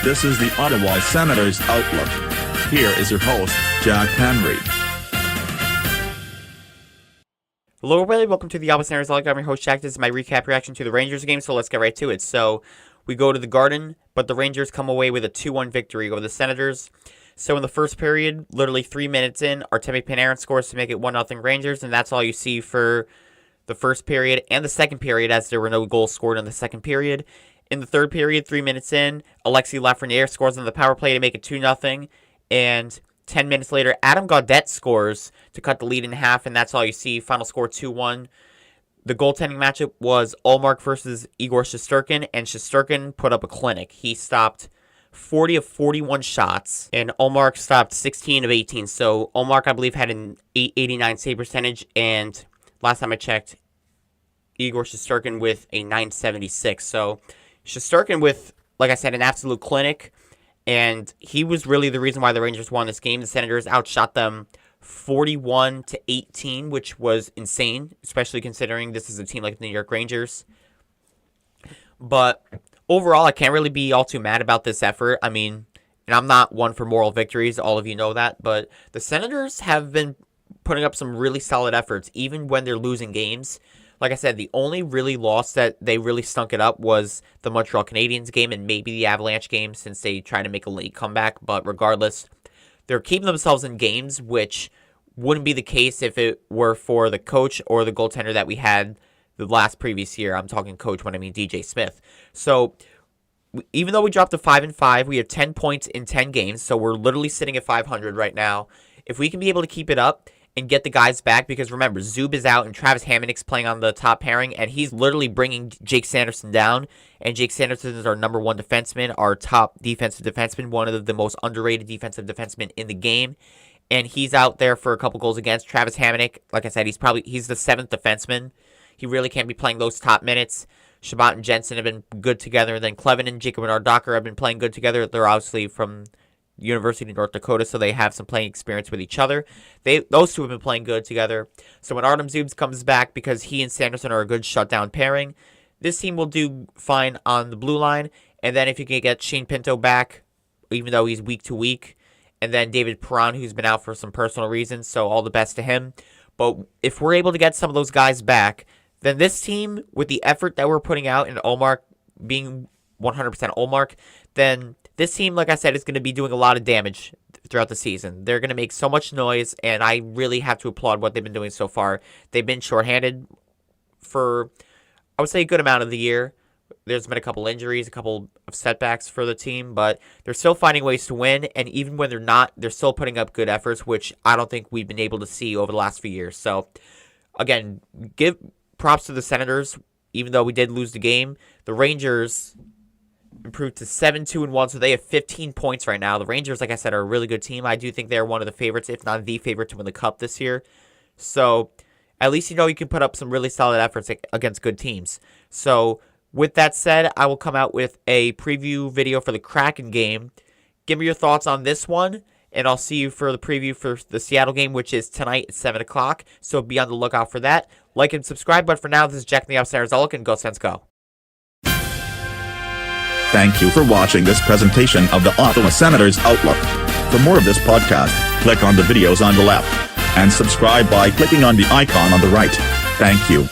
This is the Ottawa Senators Outlook. Here is your host, Jack Henry. Hello everybody, welcome to the Ottawa Senators Outlook. I'm your host, Jack. This is my recap reaction to the Rangers game, so let's get right to it. So, we go to the Garden, but the Rangers come away with a 2-1 victory over the Senators. So in the first period, literally 3 minutes in, Artemi Panarin scores to make it 1-0 Rangers, and that's all you see for the first period and the second period, as there were no goals scored in the second period. In the third period, 3 minutes in, Alexis Lafreniere scores on the power play to make it 2-0, and 10 minutes later, Adam Gaudette scores to cut the lead in half, and that's all you see. Final score 2-1. The goaltending matchup was Ullmark versus Igor Shesterkin, and Shesterkin put up a clinic. He stopped 40 of 41 shots, and Ullmark stopped 16 of 18. So Ullmark, I believe, had an 889 save percentage, and last time I checked, Igor Shesterkin with a 976. So Shesterkin with, like I said, an absolute clinic, and he was really the reason why the Rangers won this game. The Senators outshot them 41-18, which was insane, especially considering this is a team like the New York Rangers. But overall, I can't really be all too mad about this effort. I mean, and I'm not one for moral victories, all of you know that, but the Senators have been putting up some really solid efforts, even when they're losing games. Like I said, the only really loss that they really stunk it up was the Montreal Canadiens game and maybe the Avalanche game, since they tried to make a late comeback. But regardless, they're keeping themselves in games, which wouldn't be the case if it were for the coach or the goaltender that we had the previous year. I'm talking coach when I mean DJ Smith. So even though we dropped to 5-5, we have 10 points in 10 games, so we're literally sitting at 500 right now. If we can be able to keep it up and get the guys back, because remember, Zub is out and Travis Hamonick's playing on the top pairing, and he's literally bringing Jake Sanderson down, and Jake Sanderson is our number one defenseman, our top defensive defenseman, one of the most underrated defensive defensemen in the game, and he's out there for a couple goals against. Travis Hamonick, like I said, he's the 7th defenseman. He really can't be playing those top minutes. Shabbat and Jensen have been good together, and then Clevin and Jacob Bernard Docker have been playing good together. They're obviously from University of North Dakota, so they have some playing experience with each other. Those two have been playing good together. So when Artem Zubs comes back, because he and Sanderson are a good shutdown pairing, this team will do fine on the blue line. And then if you can get Shane Pinto back, even though he's week to week, and then David Perron, who's been out for some personal reasons, so all the best to him. But if we're able to get some of those guys back, then this team, with the effort that we're putting out, and Ullmark being 100% Ullmark, then this team, like I said, is going to be doing a lot of damage throughout the season. They're going to make so much noise, and I really have to applaud what they've been doing so far. They've been shorthanded for, I would say, a good amount of the year. There's been a couple injuries, a couple of setbacks for the team, but they're still finding ways to win, and even when they're not, they're still putting up good efforts, which I don't think we've been able to see over the last few years. So, again, give props to the Senators. Even though we did lose the game, the Rangers improved to 7-2-1, so they have 15 points right now. The Rangers, like I said, are a really good team. I do think they're one of the favorites, if not the favorite, to win the Cup this year. So at least you know you can put up some really solid efforts against good teams. So with that said, I will come out with a preview video for the Kraken game. Give me your thoughts on this one, and I'll see you for the preview for the Seattle game, which is tonight at 7 o'clock. So be on the lookout for that. Like and subscribe. But for now, this is Jack in the Upstairs Outlook, and go Sens go. Thank you for watching this presentation of the Ottawa Senators Outlook. For more of this podcast, click on the videos on the left, and subscribe by clicking on the icon on the right. Thank you.